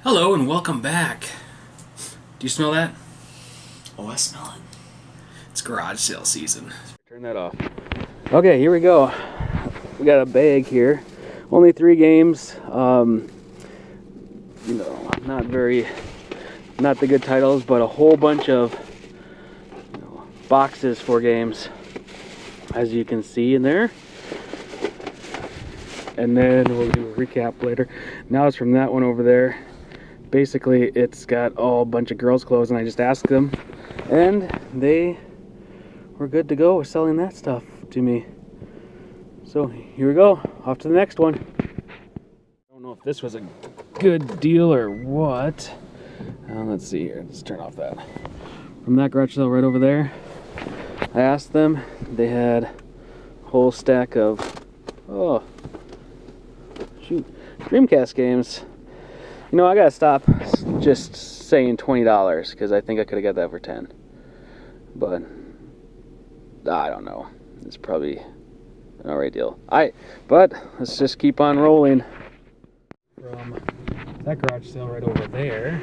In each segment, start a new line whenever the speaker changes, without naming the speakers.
Hello and welcome back. Do you smell that?
Oh, I smell it.
It's garage sale season.
Turn that off. Okay, here we go. We got a bag here. Only 3 games. You know, not the good titles, but a whole bunch of boxes for games, as you can see in there. And then we'll do a recap later. Now it's from that one over there. Basically, it's got a bunch of girls' clothes, and I just asked them, and they were good to go with selling that stuff to me. So here we go, off to the next one. I don't know if this was a good deal or what. Let's see here, let's turn off that. From that garage sale right over there, I asked them, they had a whole stack of, Dreamcast games. You know, I gotta stop just saying $20 because I think I could have got that for 10. But I don't know. It's probably an alright deal. But let's just keep on rolling. From that garage sale right over there,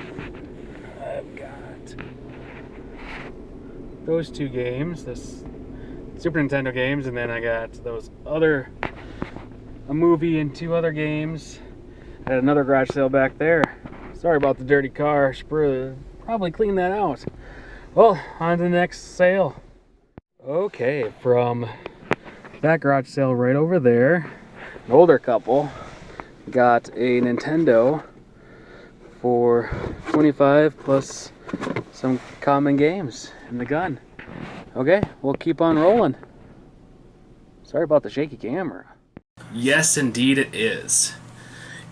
I've got those 2 games, this Super Nintendo games, and then I got those a movie and 2 other games. I had another garage sale back there. Sorry about the dirty car. Should probably clean that out. Well, on to the next sale. Okay, from that garage sale right over there, an older couple got a Nintendo for $25 plus some common games and the gun. Okay, we'll keep on rolling. Sorry about the shaky camera.
Yes, indeed it is.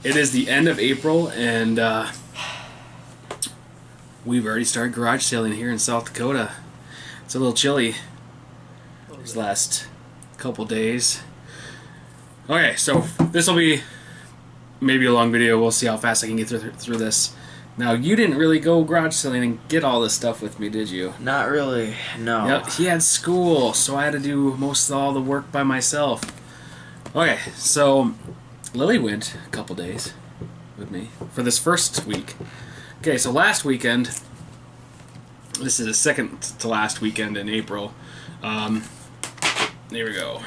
It is the end of April, and we've already started garage sailing here in South Dakota. It's a little chilly these last couple days. Okay, so this will be maybe a long video. We'll see how fast I can get through this. Now, you didn't really go garage selling and get all this stuff with me, did you?
Not really, no.
Yep, he had school, so I had to do most of all the work by myself. Okay, so Lily went a couple days with me for this first week. Okay, so last weekend, this is the second to last weekend in April. There we go.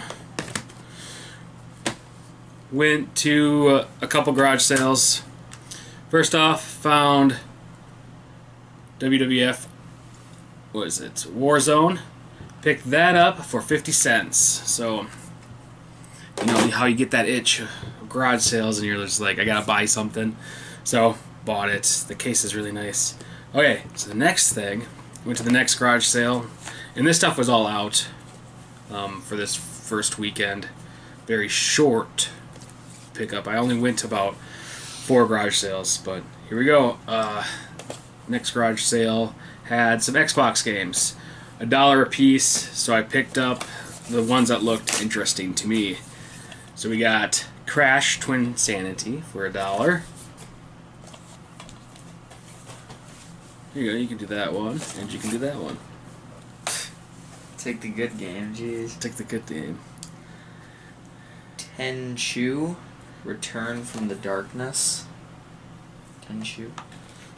Went to a couple garage sales. First off, found WWF, what is it, Warzone. Picked that up for 50 cents. So, you know how you get that itch of garage sales and you're just like, I gotta buy something. So, bought it. The case is really nice. Okay, so the next thing, went to the next garage sale, and this stuff was all out for this first weekend. Very short pickup. I only went to about 4 garage sales, but here we go. Next garage sale had some Xbox games, $1 a piece, so I picked up the ones that looked interesting to me. So we got Crash Twin Sanity for $1. Here you go, you can do that one, and you can do that one.
Take the good game, jeez.
Take the good game.
Tenchu, Return from the Darkness. Tenchu.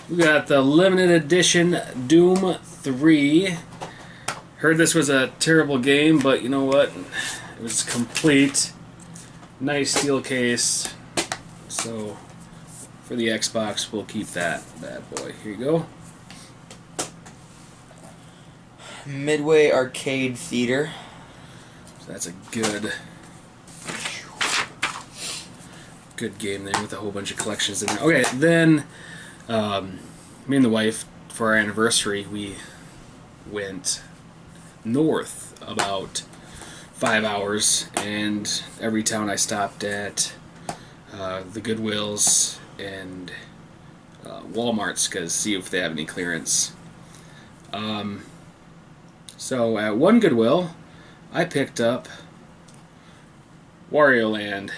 We got the limited edition Doom 3. Heard this was a terrible game, but you know what? It was complete. Nice steel case. So for the Xbox, we'll keep that bad boy. Here you go.
Midway Arcade Theater.
So that's a good game there with a whole bunch of collections in there. Okay, then me and the wife, for our anniversary, we went north about 5 hours, and every town I stopped at, the Goodwills and Walmarts, because see if they have any clearance. So at one Goodwill, I picked up Wario Land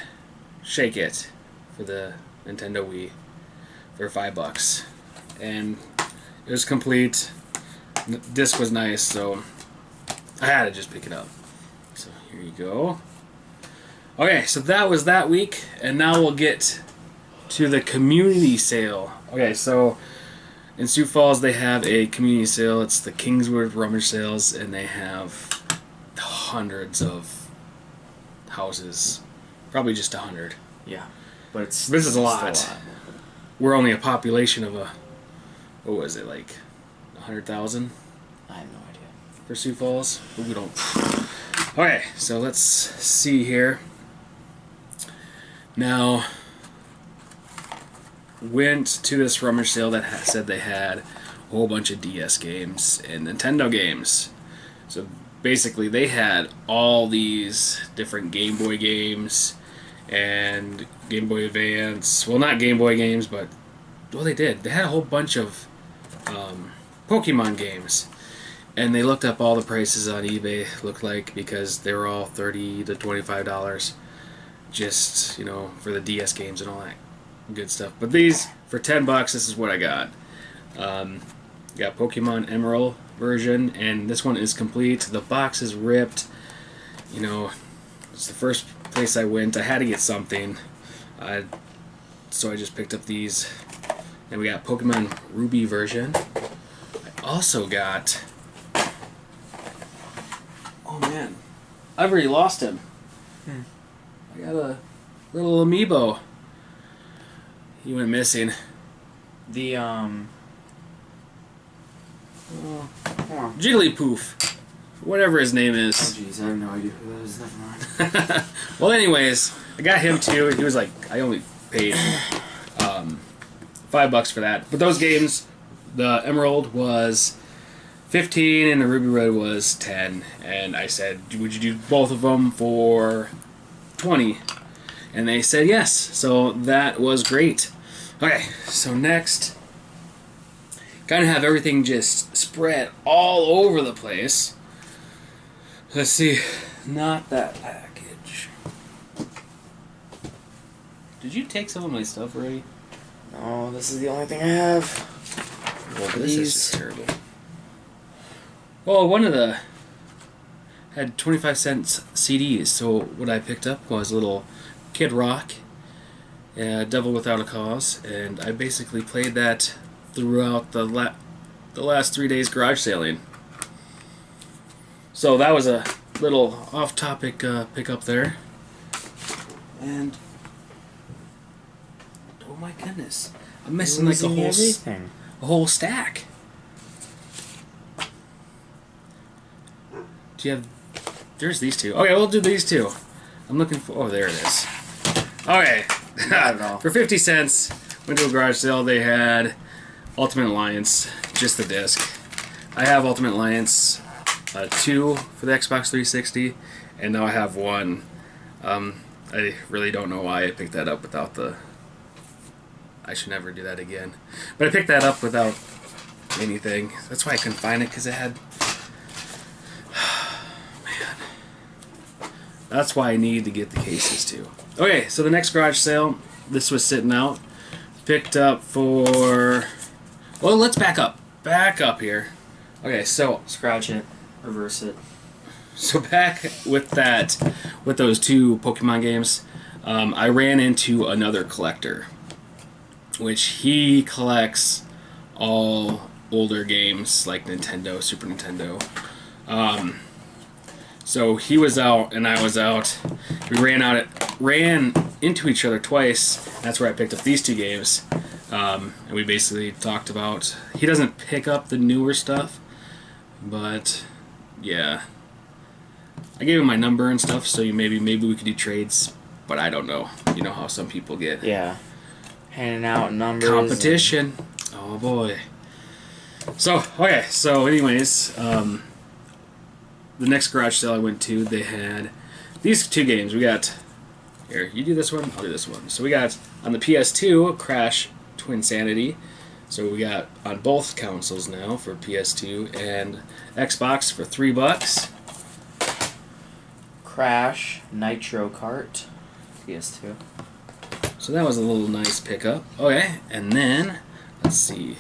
Shake It for the Nintendo Wii for $5, and it was complete. The disc was nice, so I had to just pick it up. So here you go. Okay, so that was that week, and now we'll get to the community sale Okay, so in Sioux Falls they have a community sale. It's the Kingswood Rummage Sales, and they have hundreds of houses. Probably just 100.
Yeah, but it's
This is a
still
lot. We're only a population of what was it, like 100,000
I have no idea.
for Sioux Falls? But we don't. Okay, so let's see here. Now, went to this rummage sale that said they had a whole bunch of DS games and Nintendo games. So basically, they had all these different Game Boy games and Game Boy Advance. Well, not Game Boy games, but well, they did. They had a whole bunch of Pokemon games, and they looked up all the prices on eBay. Looked like because they were all $30 to $25, just for the DS games and all that good stuff. But these for $10, this is what I got. Got Pokemon Emerald version, and this one is complete. The box is ripped. It's the first place I went. I had to get something, so I just picked up these. And we got Pokemon Ruby version. I also got. Oh man, I've already lost him. I got a little amiibo. He went missing.
The
Jigglypoof, whatever his name
oh
is.
jeez, I have no idea who that is. Never mind.
Well, anyways, I got him too. He was like, I only paid $5 for that. But those games, the Emerald was 15 and the Ruby Red was 10. And I said, would you do both of them for 20? And they said yes. So that was great. Okay, so next, kind of have everything just spread all over the place. Let's see, not that package. Did you take some of my stuff already?
No, this is the only thing I have.
Well, this is just terrible. Well, one of the had 25-cent CDs, so what I picked up was a little Kid Rock, Devil Without a Cause, and I basically played that throughout the last 3 days garage sailing. So that was a little off-topic pickup there. And oh my goodness, I'm missing like
everything.
a whole stack. Do you have? There's these two. Okay, we'll do these two. I'm looking for. Oh, there it is. Okay.
Not at all.
For 50 cents, went to a garage sale. They had Ultimate Alliance, just the disc. I have Ultimate Alliance 2 for the Xbox 360, and now I have 1. I really don't know why I picked that up without the. I should never do that again. But I picked that up without anything. That's why I couldn't find it, because it had. Man. That's why I need to get the cases too. Okay, so the next garage sale, this was sitting out. Picked up for. Well, let's back up. Back up here. Okay, so.
Scratch it. Reverse it.
So back with that, with those two Pokemon games, I ran into another collector, which he collects all older games like Nintendo, Super Nintendo. So he was out and I was out. We ran into each other twice. That's where I picked up these two games, and we basically talked about. He doesn't pick up the newer stuff, but yeah. I gave him my number and stuff, so maybe we could do trades, but I don't know. You know how some people get.
Yeah. Handing out numbers.
Competition. Oh boy. So, okay, so anyways, the next garage sale I went to, they had these two games. We got, here, you do this one, I'll do this one. So we got, on the PS2, Crash Twinsanity. So we got on both consoles now for PS2 and Xbox for $3.
Crash Nitro Kart. PS2.
So that was a little nice pickup. Okay, and then, let's see.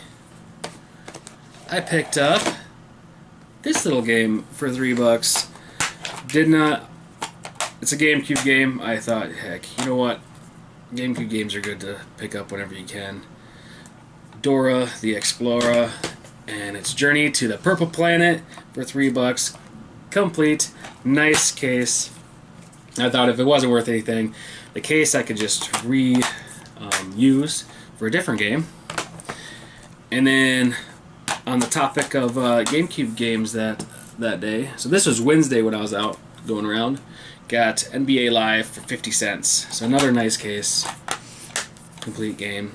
I picked up this little game for $3. Did not. It's a GameCube game. I thought, heck, you know what? GameCube games are good to pick up whenever you can. Dora the Explorer and its journey to the Purple Planet for $3. Complete. Nice case. I thought if it wasn't worth anything, the case I could just use for a different game. And then on the topic of GameCube games that day, so this was Wednesday when I was out going around, got NBA Live for 50 cents. So another nice case. Complete game.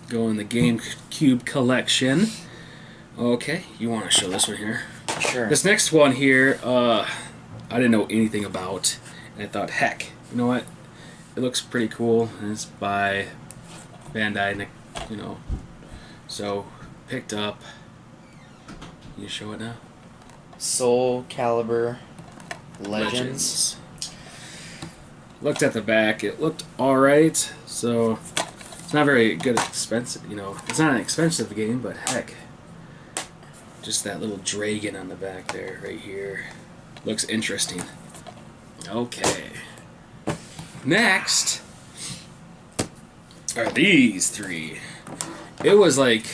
Go in the GameCube collection. Okay, you want to show this one here?
Sure.
This next one here, I didn't know anything about, and I thought, heck, you know what? It looks pretty cool, and it's by Bandai, you know. So, picked up. Can you show it now?
Soul Calibur Legends.
Looked at the back. It looked alright. So, it's not very good expensive, you know. It's not an expensive game, but heck. Just that little dragon on the back there, right here. Looks interesting. Okay. Next are these three. It was like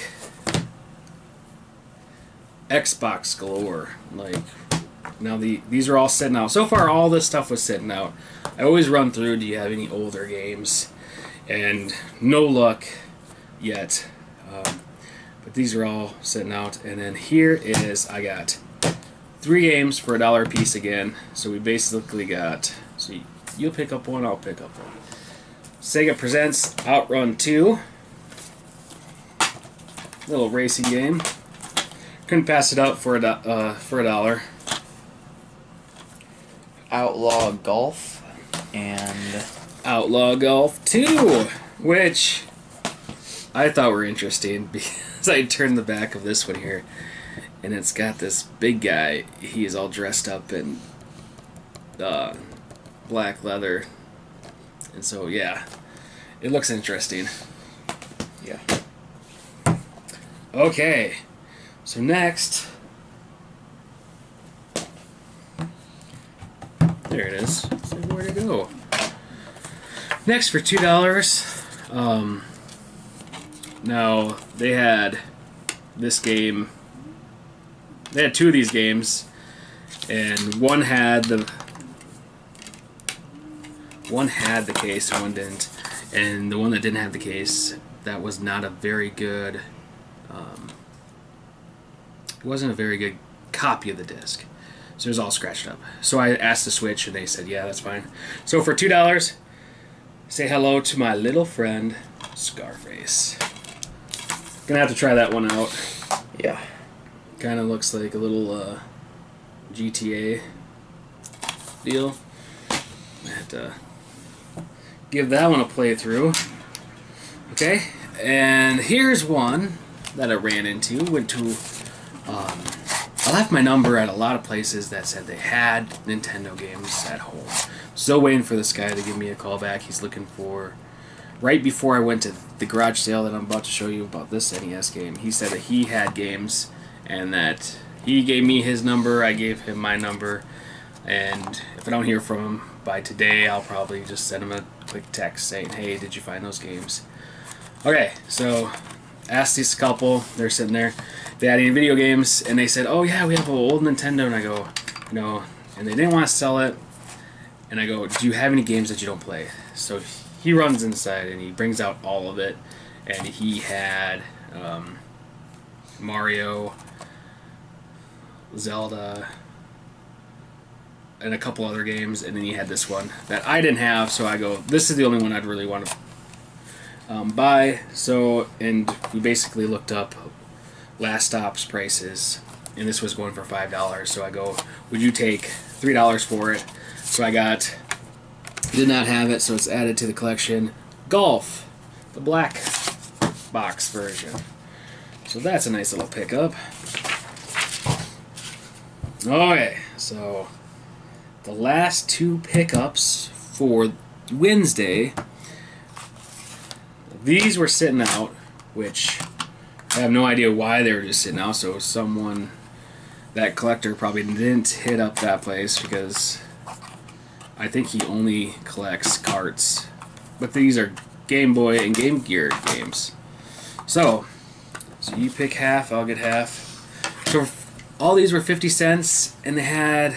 Xbox galore. Like, now these are all sitting out. So far, all this stuff was sitting out. I always run through, do you have any older games? And no luck yet. But these are all sitting out. And then here is, I got 3 games for $1 a piece again. So we basically got, so you'll pick up one, I'll pick up one. Sega Presents Outrun 2. Little racing game. Couldn't pass it up for $1.
Outlaw Golf and
Outlaw Golf 2, which I thought were interesting because I turned the back of this one here, and it's got this big guy. He's all dressed up in black leather, and so yeah, it looks interesting.
yeah.
Okay, so next, there it is. So where'd it go? Next for $2. Now they had this game. They had 2 of these games, and one had the case, and one didn't. And the one that didn't have the case, that was not a very good. It wasn't a very good copy of the disc, so it was all scratched up. So I asked to switch, and they said, "Yeah, that's fine." So for $2, say hello to my little friend Scarface. Gonna have to try that one out.
Yeah.
Kind of looks like a little GTA deal. I have to give that one a playthrough. Okay, and here's one that I ran into. Went to, I left my number at a lot of places that said they had Nintendo games at home. Still waiting for this guy to give me a call back. He's looking for, right before I went to the garage sale that I'm about to show you about this NES game, he said that he had games and that he gave me his number, I gave him my number, and if I don't hear from him by today, I'll probably just send him a quick text saying, "Hey, did you find those games?" Okay, so asked this couple, they're sitting there, they had any video games, and they said, "Oh yeah, we have an old Nintendo," and I go, "No," and they didn't want to sell it, and I go, "Do you have any games that you don't play?" So he runs inside and he brings out all of it, and he had Mario, Zelda, and a couple other games, and then he had this one that I didn't have, so I go, this is the only one I'd really want to buy. So, and we basically looked up last stop's prices, and this was going for $5, so I go, would you take $3 for it? So I got, did not have it, so it's added to the collection, Golf, the black box version. So that's a nice little pickup. Okay, so the last 2 pickups for Wednesday, these were sitting out, which I have no idea why they were just sitting out, so someone, that collector probably didn't hit up that place because I think he only collects carts. But these are Game Boy and Game Gear games. So, So you pick half, I'll get half. So all these were 50 cents, and they had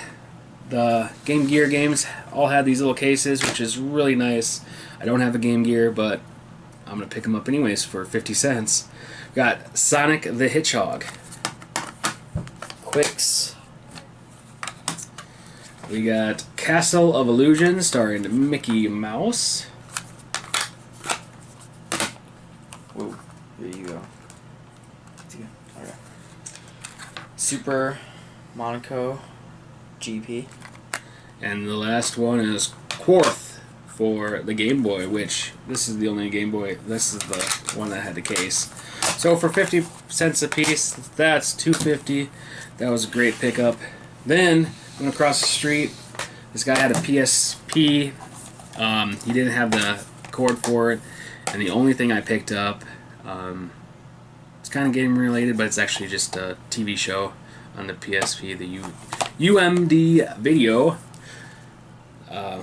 the Game Gear games all had these little cases, which is really nice. I don't have a Game Gear, but I'm going to pick them up anyways for 50 cents. Got Sonic the Hedgehog.
Quicks.
We got Castle of Illusion starring Mickey Mouse.
Whoa, here you go. Okay. Super Monaco GP.
And the last one is Quarth for the Game Boy, which this is the only Game Boy, this is the one that had the case. So for 50 cents a piece, that's $2.50. That was a great pickup. Then, went across the street, this guy had a PSP. He didn't have the cord for it, and the only thing I picked up, it's kind of game related, but it's actually just a TV show on the PSP, the UMD video. I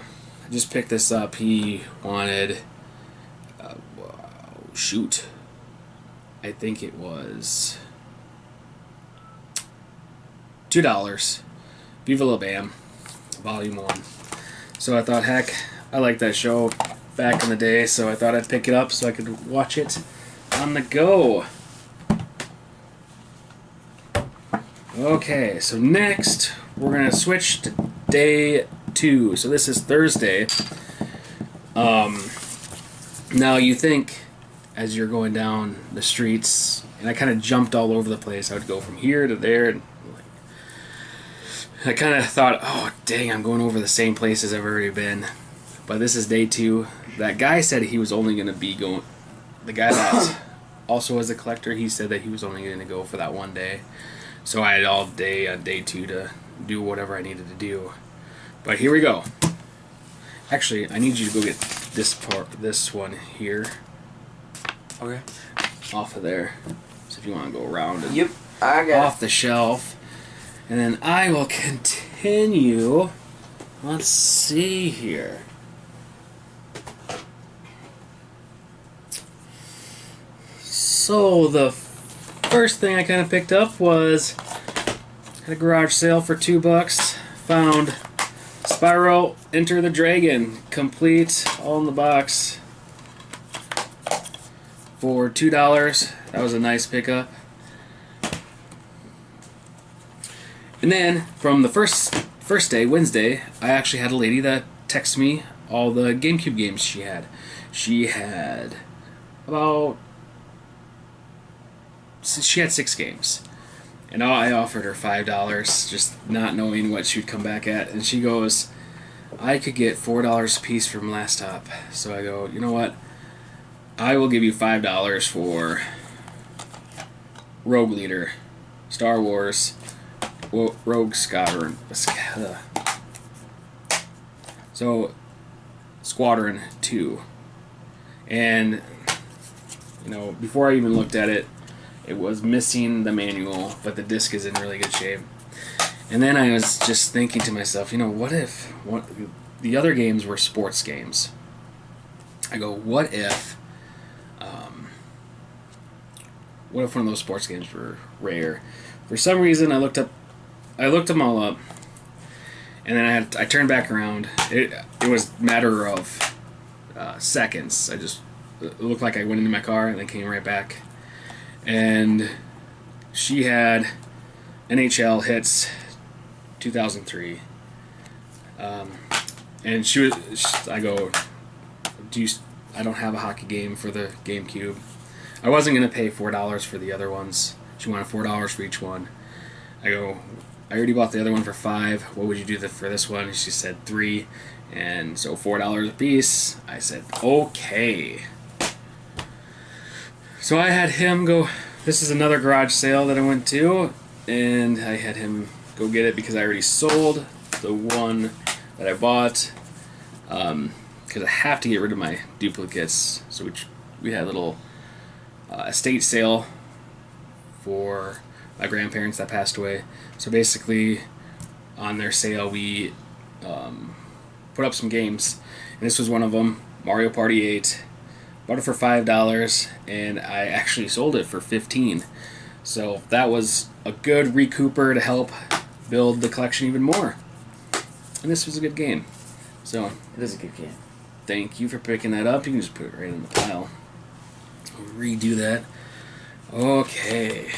just picked this up. He wanted, shoot, I think it was $2. Viva La Bam, Volume 1. So I thought, heck, I liked that show back in the day, so I thought I'd pick it up so I could watch it on the go. Okay, so next we're going to switch to day 2. So this is Thursday. Now you think as you're going down the streets, and I kind of jumped all over the place. I would go from here to there, and I kind of thought, oh dang, I'm going over the same places I've already been. But this is day 2. That guy said he was only going to be going, the guy that also was a collector, he said that he was only going to go for that one day. So I had all day on day 2 to do whatever I needed to do. But here we go. Actually, I need you to go get this part, this one here.
Okay.
Off of there. So if you want to go around and
Yep, I got
off the shelf. And then I will continue. Let's see here. So the first thing I kind of picked up was at a garage sale for $2. Found Spyro Enter the Dragon, complete, all in the box, for $2. That was a nice pickup. And then from the first day, Wednesday, I actually had a lady that texted me all the GameCube games she had. She had about, she had 6 games. And I offered her $5, just not knowing what she'd come back at. And she goes, I could get $4 a piece from Last Stop. So I go, you know what? I will give you $5 for Rogue Leader, Star Wars, Rogue Squadron. So, Squadron 2. And, you know, before I even looked at it, it was missing the manual, but the disc is in really good shape. And then I was just thinking to myself, you know, what if the other games were sports games? I go, what if one of those sports games were rare? For some reason, I looked them all up, and then I turned back around. It was a matter of seconds. It looked like I went into my car and then came right back. And she had NHL Hits 2003. And I go, I don't have a hockey game for the GameCube. I wasn't going to pay $4 for the other ones. She wanted $4 for each one. I go, I already bought the other one for $5. What would you do for this one? She said $3. And so $4 a piece. I said, okay. So I had him go, this is another garage sale that I went to, and I had him go get it because I already sold the one that I bought, because I have to get rid of my duplicates. So we had a little estate sale for my grandparents that passed away. So basically, on their sale, we put up some games, and this was one of them, Mario Party 8, Bought it for $5, and I actually sold it for $15. So that was a good recouper to help build the collection even more. And this was a good game. So
It is a good game.
thank you for picking that up. You can just put it right in the pile. Redo that. Okay.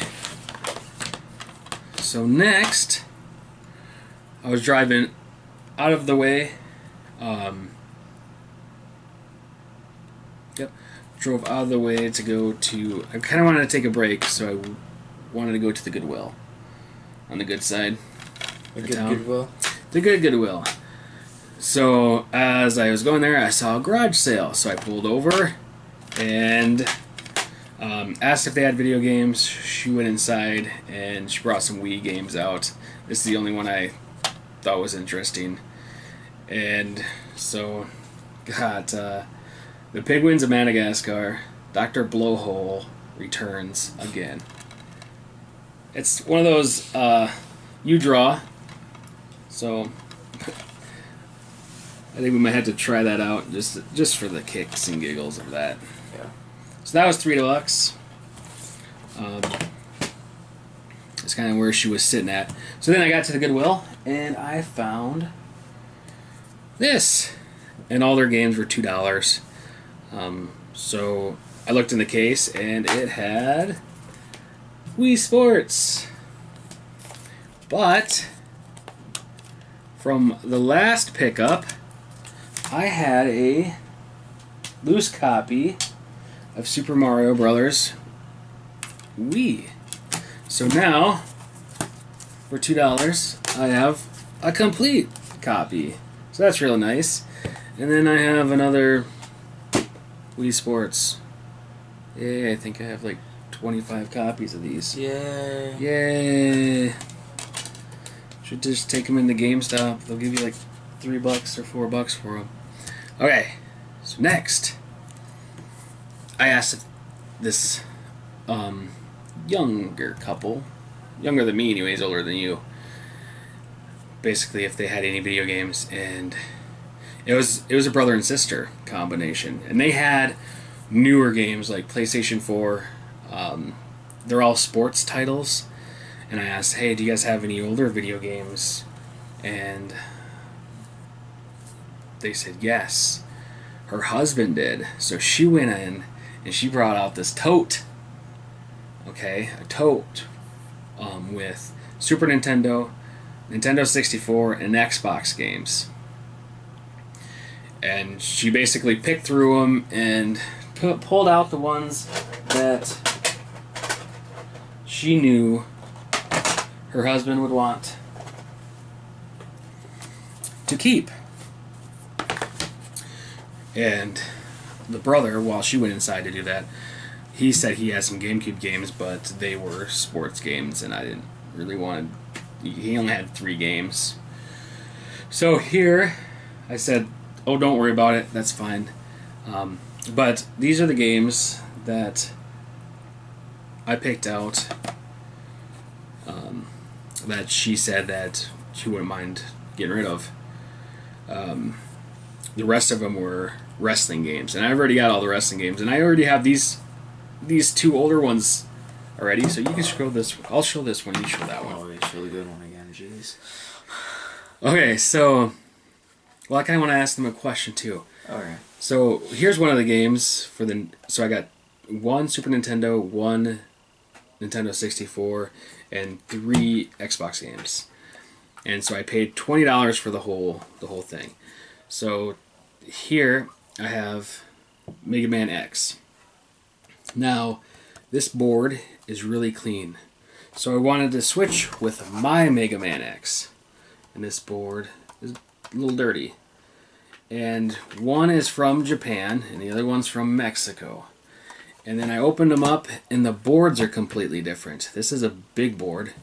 So next, I was driving out of the way. Drove out of the way to go to. I kind of wanted to take a break, so I wanted to go to the Goodwill. On the good side.
A
of
good
town.
Goodwill.
The good Goodwill. So as I was going there, I saw a garage sale. So I pulled over and asked if they had video games. She went inside and she brought some Wii games out. This is the only one I thought was interesting. And so got the Penguins of Madagascar. Dr. Blowhole returns again. It's one of those you draw. So I think we might have to try that out just for the kicks and giggles of that.
Yeah.
So that was $3. That's kind of where she was sitting at. So then I got to the Goodwill and I found this, and all their games were $2. So I looked in the case and it had Wii Sports, but from the last pickup, I had a loose copy of Super Mario Brothers Wii. So now, for $2, I have a complete copy. So that's real nice. And then I have another Wii Sports. Yay, I think I have like 25 copies of these.
Yay.
Yay. Should just take them into GameStop. They'll give you like $3 or $4 for them. Okay, so next, I asked if this younger couple, younger than me anyways, older than you, basically if they had any video games, and it was a brother and sister combination, and they had newer games like PlayStation 4. They're all sports titles, and I asked, hey, do you guys have any older video games? And they said yes. Her husband did. So she went in and she brought out this tote. Okay, a tote with Super Nintendo, Nintendo 64, and Xbox games. And she basically picked through them and pulled out the ones that she knew her husband would want to keep. And the brother, while she went inside to do that, he said he had some GameCube games, but they were sports games, and I didn't really want to. He only had 3 games. So here, I said, oh, don't worry about it, that's fine. But these are the games that I picked out that she said that she wouldn't mind getting rid of. The rest of them were wrestling games, and I've already got all the wrestling games, and I already have these 2 older ones already, so you can show this. I'll show this one, you show that one.
Oh, you show the good one again, jeez.
Okay, so, well, I kind of want to ask them a question too.
Alright.
So here's one of the games for the. So I got 1 Super Nintendo, 1 Nintendo 64, and 3 Xbox games, and so I paid $20 for the whole thing. So here I have Mega Man X. Now this board is really clean, so I wanted to switch with my Mega Man X, and this board is a little dirty. And one is from Japan and the other one's from Mexico. And then I opened them up and the boards are completely different. This is a big board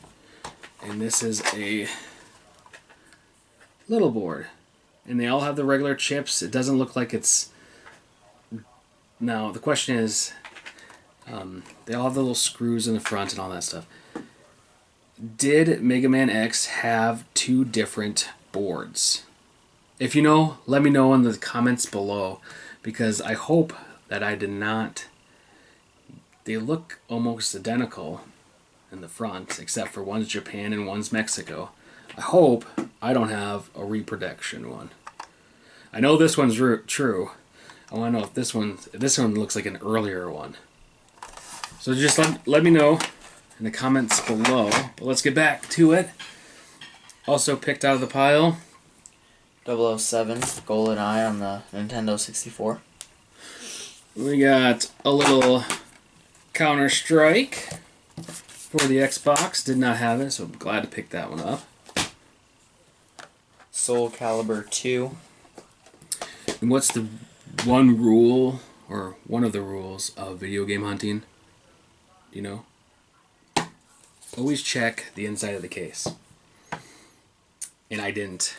and this is a little board. And they all have the regular chips. It doesn't look like it's... Now, the question is, they all have the little screws in the front and all that stuff. Did Mega Man X have 2 different boards? If you know, let me know in the comments below, because I hope that I did not. They look almost identical in the front, except for one's Japan and one's Mexico. I hope I don't have a reproduction one. I know this one's true. I want to know if this one looks like an earlier one. So just let me know in the comments below. But let's get back to it. Also picked out of the pile,
007 GoldenEye on the Nintendo 64.
we got a little Counter-Strike for the Xbox. Did not have it, so I'm glad to pick that one up.
Soul Calibur 2.
And what's the one rule, or one of the rules of video game hunting? Do you know? Always check the inside of the case. And I didn't.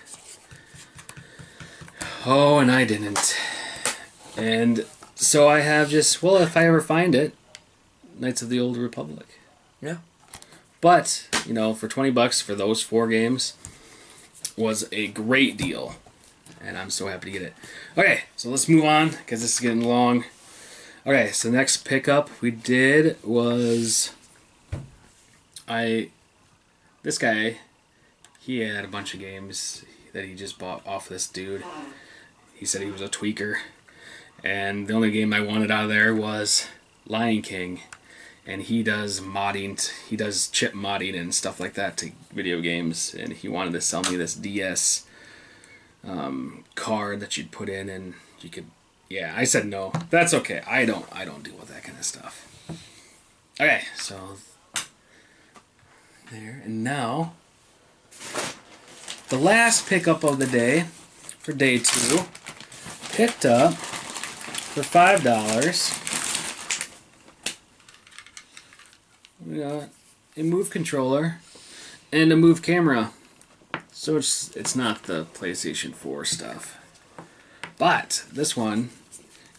Oh, and I didn't. And so I have just, well, if I ever find it, Knights of the Old Republic.
Yeah.
But, you know, for $20 for those 4 games was a great deal. And I'm so happy to get it. Okay, so let's move on, because this is getting long. Okay, so the next pickup we did was... This guy, he had a bunch of games that he just bought off this dude. He said he was a tweaker. And the only game I wanted out of there was Lion King. And he does modding, he does chip modding and stuff like that to video games. And he wanted to sell me this DS card that you'd put in, and you could, yeah, I said no. That's okay. I don't deal with that kind of stuff. Okay, so there, and now the last pickup of the day for day 2, picked up for $5. We got a Move controller and a Move camera. So it's not the PlayStation 4 stuff. But this one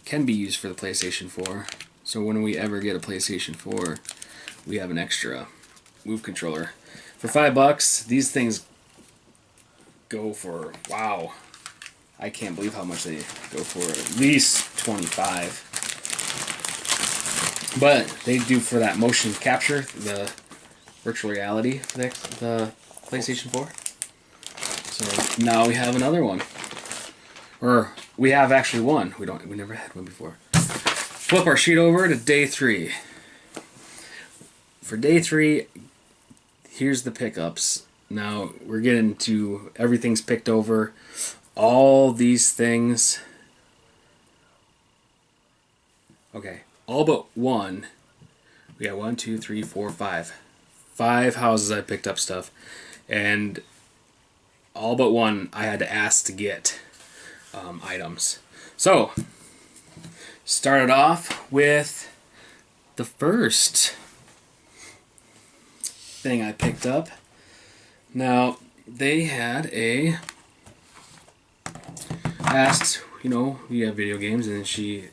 can be used for the PlayStation 4. So when we ever get a PlayStation 4, we have an extra Move controller. For $5, these things go for, wow, I can't believe how much they go for, at least $25. But they do for that motion capture, the virtual reality for the PlayStation 4. So now we have another one. Or we have actually one. We never had one before. Flip our sheet over to day 3. For day 3, here's the pickups. Now we're getting to everything's picked over. All these things. Okay, all but one. We got 1, 2, 3, 4, 5. 5 houses I picked up stuff. And all but one I had to ask to get items. So, started off with the first thing I picked up. Now, they had a... asked, you know, we have video games, and she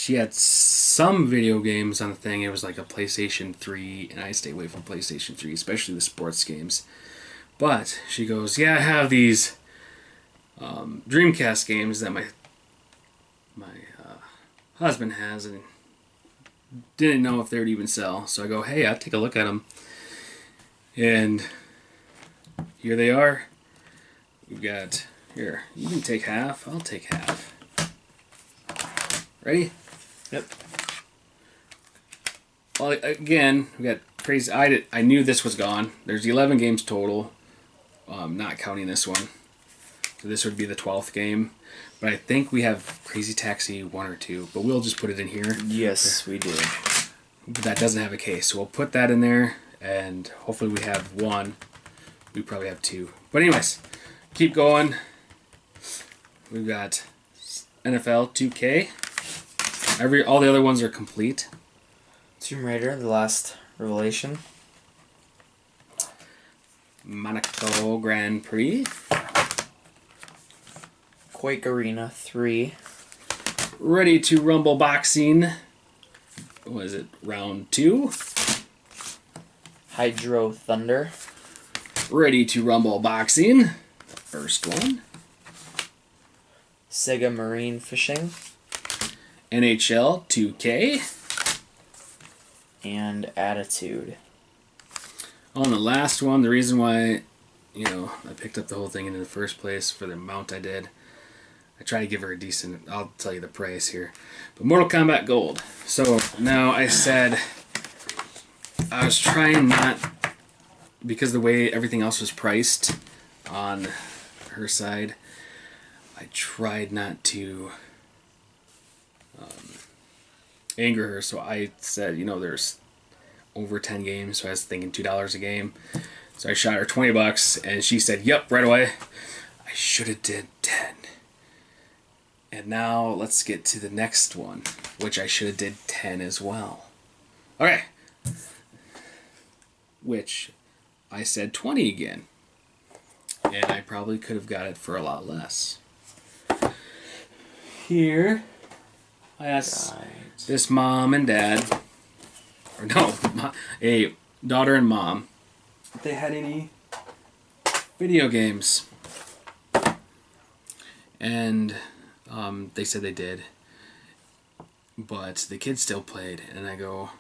had some video games on the thing. It was like a PlayStation 3, and I stay away from PlayStation 3, especially the sports games. But she goes, yeah, I have these Dreamcast games that my husband has, and didn't know if they would even sell. So I go, hey, I'll take a look at them. And here they are. We've got, here, you can take half, I'll take half. Ready?
Yep.
Well, again, we got crazy. I knew this was gone. There's 11 games total, not counting this one. So this would be the 12th game. But I think we have Crazy Taxi 1 or 2. But we'll just put it in here.
Yes, we do.
But that doesn't have a case. So we'll put that in there. And hopefully we have 1. We probably have 2. But anyways, keep going. We've got NFL 2K. All the other ones are complete.
Tomb Raider, The Last Revelation.
Monaco Grand Prix.
Quake Arena 3.
Ready to Rumble Boxing. What is it? Round 2.
Hydro Thunder.
Ready to Rumble Boxing. First one.
Sega Marine Fishing.
NHL 2K.
And Attitude.
On the last one, the reason why, I picked up the whole thing in the first place for the amount I did, I try to give her a decent, I'll tell you the price here, but Mortal Kombat Gold. So now I said, I was trying not, because the way everything else was priced on her side, I tried not to anger her, so I said, there's over 10 games, so I was thinking $2 a game. So I shot her $20, and she said, yep, right away. I should have did 10. And now let's get to the next one, which I should have did 10 as well. Okay. Which I said 20 again. And I probably could have got it for a lot less. Here, I asked this mom and dad, or no, a daughter and mom, if they had any video games. And they said they did. But the kids still played. And I go,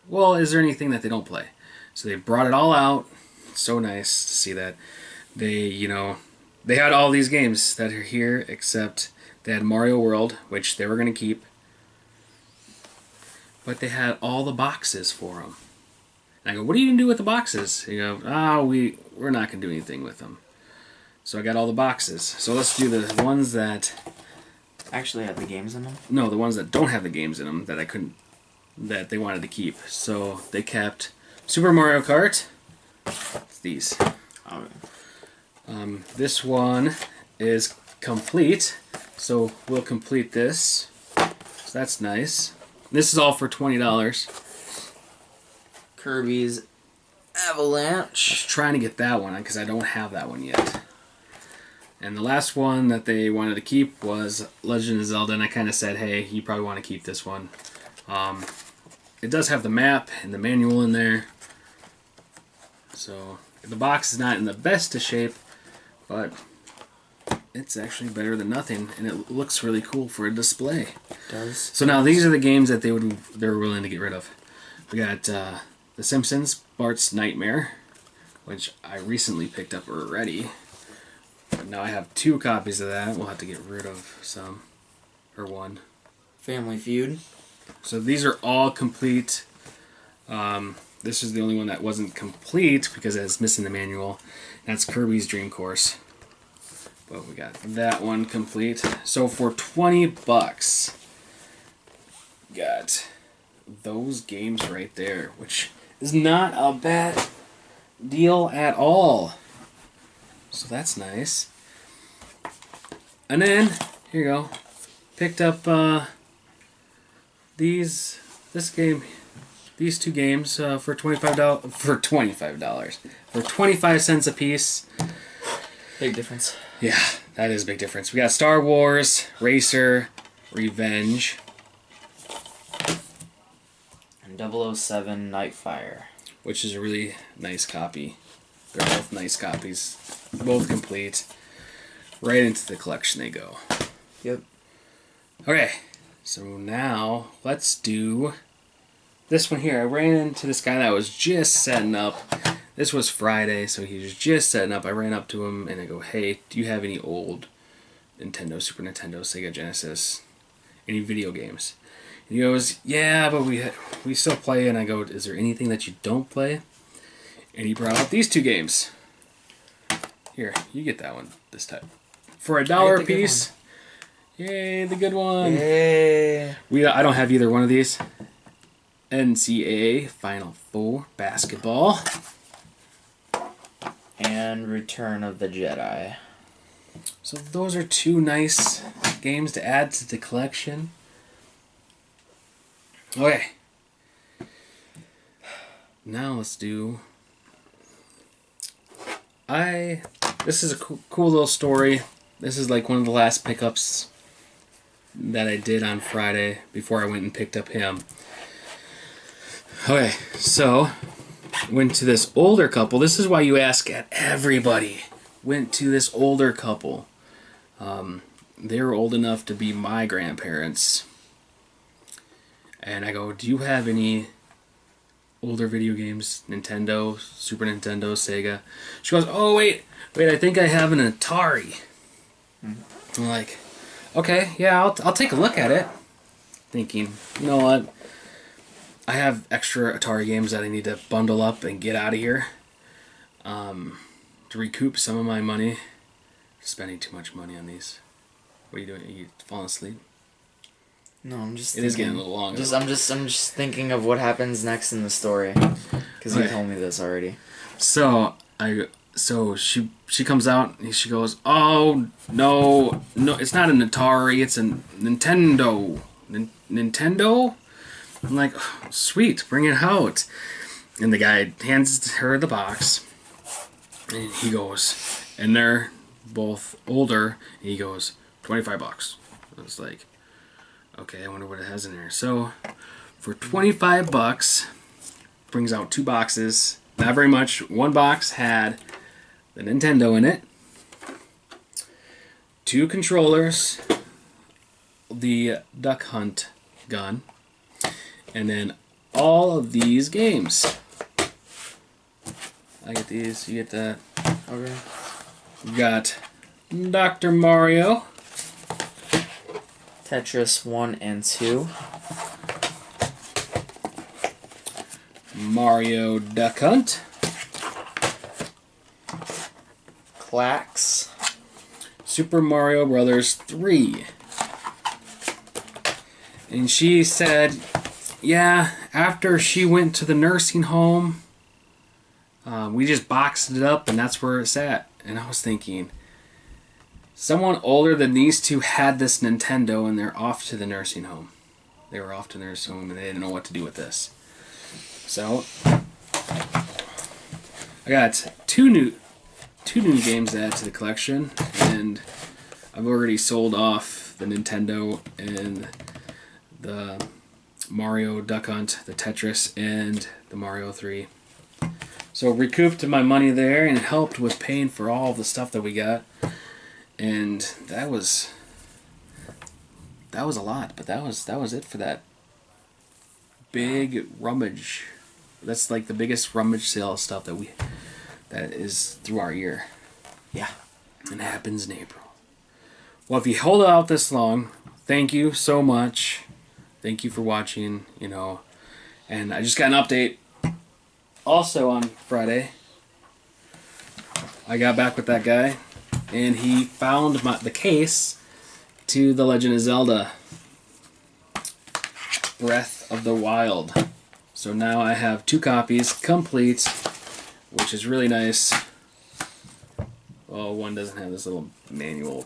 well, is there anything that they don't play? So they brought it all out. It's so nice to see that. They, they had all these games that are here, except they had Mario World, which they were going to keep. But they had all the boxes for them. And I go, what are you going to do with the boxes? They go, we're not going to do anything with them. So I got all the boxes. So let's do the ones that
actually have the games in them?
No, the ones that don't have the games in them that they wanted to keep. So they kept Super Mario Kart. It's these.
Okay.
This one is complete. So we'll complete this. So that's nice. This is all for $20.
Kirby's
I
Avalanche.
was trying to get that one because I don't have that one yet. And the last one that they wanted to keep was Legend of Zelda, and I kind of said, hey, you probably want to keep this one. It does have the map and the manual in there. So the box is not in the best of shape, but it's actually better than nothing, and it looks really cool for a display.
It does.
So now these are the games that they're willing to get rid of. We got The Simpsons, Bart's Nightmare, which I recently picked up already. But now I have 2 copies of that. We'll have to get rid of some, or one.
Family Feud.
So these are all complete. This is the only one that wasn't complete because it's missing the manual. That's Kirby's Dream Course. But we got that one complete. So for $20, got those games right there, which is not a bad deal at all. So that's nice. And then, here you go. Picked up these 2 games for $25. For $25. For 25 cents a piece.
Big difference.
Yeah, that is a big difference. We got Star Wars, Racer, Revenge.
And 007 Nightfire.
Which is a really nice copy. They're both nice copies. Both complete. Right into the collection they go.
Yep.
Okay, so now let's do this one here. I ran into this guy that was just setting up. This was Friday, so he was just setting up. I ran up to him and I go, hey, do you have any old Nintendo, Super Nintendo, Sega Genesis, any video games? And he goes, yeah, but we still play. And I go, is there anything that you don't play? And he brought out these 2 games. Here, you get that one this time. For $1 a piece. Yay, the good one.
Yay.
I don't have either one of these. NCAA Final Four Basketball.
And Return of the Jedi.
So those are 2 nice games to add to the collection. Okay. Now let's do... This is a cool little story. This is like one of the last pickups that I did on Friday before I went and picked up him. Okay, so went to this older couple. This is why you ask at everybody. Went to this older couple. They were old enough to be my grandparents. And I go, do you have any older video games? Nintendo, Super Nintendo, Sega? She goes, oh, wait, I think I have an Atari. I'm like, okay, yeah, I'll take a look at it. Thinking, you know what? I have extra Atari games that I need to bundle up and get out of here. To recoup some of my money. Spending too much money on these. What are you doing? Are you falling asleep?
No, I'm just.
It is getting a little long.
I'm just thinking of what happens next in the story, because you told me this already.
So she comes out and she goes, oh no, it's not an Atari, it's a Nintendo. Nintendo? I'm like, oh, sweet, bring it out. And the guy hands her the box, and he goes, and they're both older, and he goes, $25. I was like, okay, I wonder what it has in there. So for $25, brings out 2 boxes. Not very much. One box had the Nintendo in it, 2 controllers, the Duck Hunt gun, and then all of these games. I get these, you get that.
Okay.
You got Dr. Mario,
Tetris 1 and 2.
Mario Duck Hunt,
Clax.
Super Mario Brothers 3. And she said, yeah, after she went to the nursing home, we just boxed it up and that's where it's at. And I was thinking, someone older than these two had this Nintendo and they're off to the nursing home. They were off to the nursing home and they didn't know what to do with this. So I got two new games to add to the collection, and I've already sold off the Nintendo and the Mario Duck Hunt, the Tetris, and the Mario 3. So recouped my money there, and it helped with paying for all of the stuff that we got. And that was a lot, but that was it for that big rummage. That's like the biggest rummage sale stuff that is through our year.
Yeah.
And it happens in April. Well, if you hold out this long, thank you so much. Thank you for watching, And I just got an update also on Friday. I got back with that guy, and he found the case to The Legend of Zelda Breath of the Wild. So now I have 2 copies complete, which is really nice. Well, one doesn't have this little manual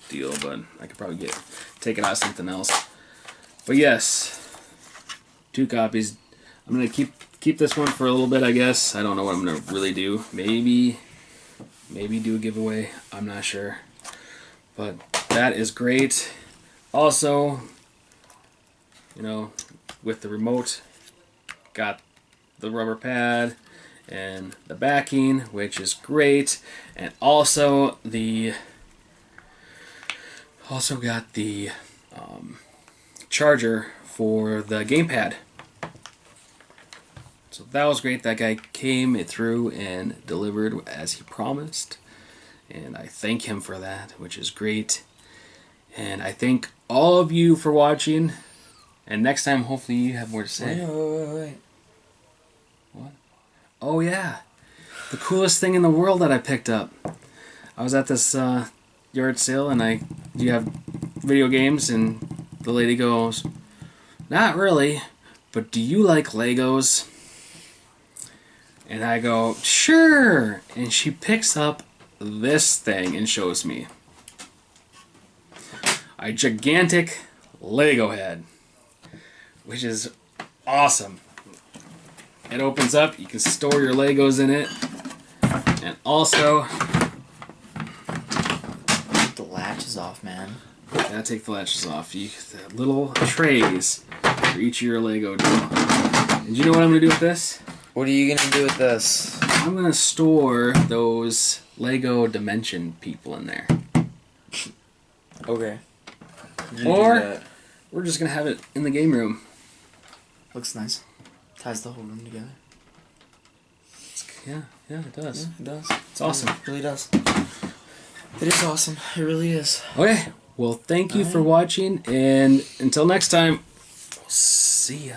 deal, but I could probably take it out of something else. But yes, 2 copies. I'm gonna keep this one for a little bit, I guess. I don't know what I'm gonna really do. Maybe do a giveaway. I'm not sure. But that is great. Also, with the remote, got the rubber pad and the backing, which is great, and also got the charger for the gamepad. So that was great. That guy came through and delivered as he promised, and I thank him for that, which is great. And I thank all of you for watching. And next time, hopefully, you have more to say.
Wait.
What? Oh, yeah. The coolest thing in the world that I picked up. I was at this yard sale, and do you have video games? And the lady goes, not really, but do you like Legos? And I go, sure. And she picks up this thing and shows me a gigantic Lego head, which is awesome. It opens up, you can store your Legos in it, and also
Take the latches off, man.
gotta take the latches off. The little trays for each of your Lego doll. And you know what I'm gonna do with this?
What are you gonna do with this?
I'm gonna store those Lego Dimension people in there.
Okay.
Or we're just gonna have it in the game room.
Looks nice. Ties the whole room together.
Yeah, it does.
Yeah, it does.
It's awesome.
It really does. It is awesome. It really is.
Okay, well, thank you for watching, and until next time, we'll see ya.